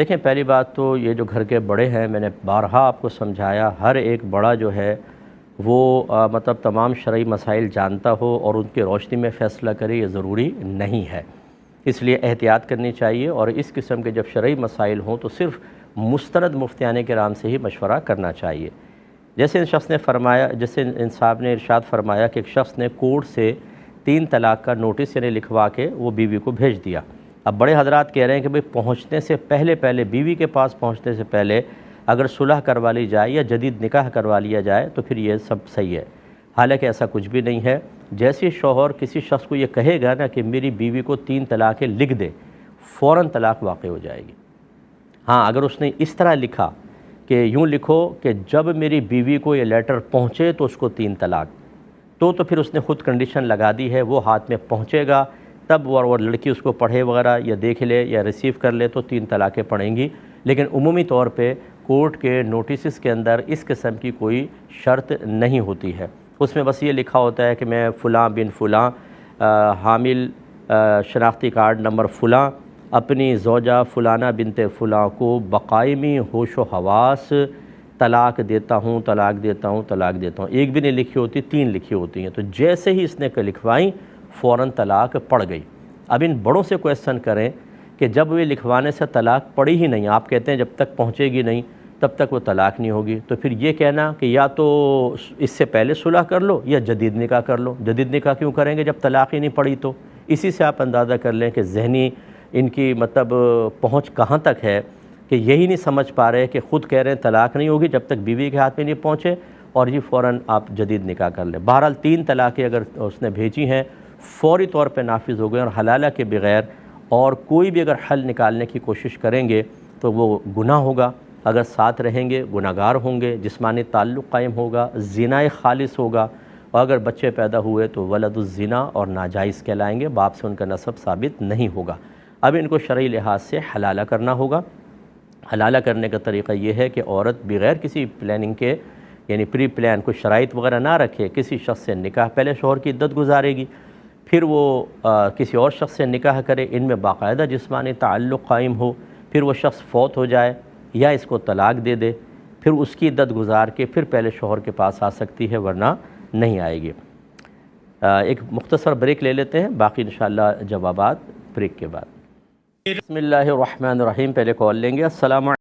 دیکھیں، پہلی بات تو یہ جو گھر کے بڑے ہیں، میں نے بارہا آپ کو سمجھایا، ہر ایک بڑا جو ہے وہ مطلب تمام شرعی مسائل جانتا ہو اور ان کی روشنی میں فیصلہ کرے، یہ ضروری نہیں ہے۔ اس لیے احتیاط کرنی چاہیے، اور اس قسم کے جب شرعی مسائل ہوں تو صرف مستند مفتیان کرام سے ہی مشورہ کرنا چاہیے۔ جیسے ان شخص نے فرمایا، جیسے ان صاحب نے ارشاد فرمایا کہ ایک شخص نے کورٹ سے 3 طلاق کا نوٹس لکھوا کے وہ بیوی کو بھیج دیا۔ اب بڑے حضرات کہہ رہے ہیں کہ بھئی پہنچنے سے پہلے بیوی کے پاس پہنچنے سے پہلے اگر صلح کروا لی جائے یا جدید نکاح کروا لیا جائے تو پھر یہ سب صحیح ہے، حالانکہ ایسا کچھ بھی نہیں ہے۔ جیسے شوہر کسی شخص کو یہ کہے گا نا کہ میری بیوی کو 3 طلاقیں لکھ دے، فوراً طلاق واقع ہو جائے گی۔ ہاں، اگر اس نے اس طرح لکھا کہ یوں لکھو کہ جب میری بیوی کو یہ لیٹر پہنچے تو اس کو 3 طلاق، تو پھر اس نے خود کنڈیشن لگا دی ہے، وہ ہاتھ میں پہنچے گا تب وہ لڑکی اس کو پڑھے وغیرہ یا دیکھ لے یا ریسیو کر لے تو 3 طلاقیں پڑیں گی۔ لیکن عمومی طور پہ کورٹ کے نوٹسز کے اندر اس قسم کی کوئی شرط نہیں ہوتی ہے، اس میں بس یہ لکھا ہوتا ہے کہ میں فلاں بن فلاں حامل شناختی کارڈ نمبر فلاں اپنی زوجہ فلانہ بنت فلاں کو بقائمی ہوش و حواس طلاق دیتا ہوں، طلاق دیتا ہوں، طلاق دیتا ہوں۔ ایک بھی نہیں لکھی ہوتی، 3 لکھی ہوتی ہیں، تو جیسے ہی اس نے لکھوائیں فوراً طلاق پڑ گئی۔ اب ان بڑوں سے کویسچن کریں کہ جب یہ لکھوانے سے طلاق پڑی ہی نہیں، آپ کہتے ہیں جب تک پہنچے گی نہیں تب تک وہ طلاق نہیں ہوگی، تو پھر یہ کہنا کہ یا تو اس سے پہلے صلح کر لو یا جدید نکاح کر لو۔ جدید نکاح کیوں کریں گے جب طلاق ہی نہیں پڑی؟ تو اسی سے آپ اندازہ کر لیں کہ ذہنی ان کی مطلب پہنچ کہاں تک ہے کہ یہی نہیں سمجھ پا رہے کہ خود کہہ رہے ہیں طلاق نہیں ہوگی جب تک بیوی کے ہاتھ میں نہیں پہنچے، اور یہ فوراً آپ جدید نکاح کر لیں۔ بہرحال 3 طلاقیں اگر اس نے بھیجی ہیں فوری طور پہ نافذ ہو گئے اور حلالہ کے بغیر، اور کوئی بھی اگر حل نکالنے کی کوشش کریں گے تو وہ گناہ ہوگا، اگر ساتھ رہیں گے گناہگار ہوں گے، جسمانی تعلق قائم ہوگا، زنا خالص ہوگا، اور اگر بچے پیدا ہوئے تو ولد الزنا اور ناجائز کہلائیں گے، باپ سے ان کا نسب ثابت نہیں ہوگا۔ اب ان کو شرعی لحاظ سے حلالہ کرنا ہوگا۔ حلالہ کرنے کا طریقہ یہ ہے کہ عورت بغیر کسی پلاننگ کے، یعنی پری پلان، کوئی شرائط وغیرہ نہ رکھے، کسی شخص سے نکاح، پہلے شوہر کی عدت گزارے گی، پھر وہ کسی اور شخص سے نکاح کرے، ان میں باقاعدہ جسمانی تعلق قائم ہو، پھر وہ شخص فوت ہو جائے یا اس کو طلاق دے دے، پھر اس کی عدت گزار کے پھر پہلے شوہر کے پاس آ سکتی ہے، ورنہ نہیں آئے گی۔ ایک مختصر بریک لے لیتے ہیں، باقی انشاءاللہ جوابات بریک کے بعد۔ بسم اللہ الرحمن الرحیم، پہلے کال لیں گے۔ السلام علیکم۔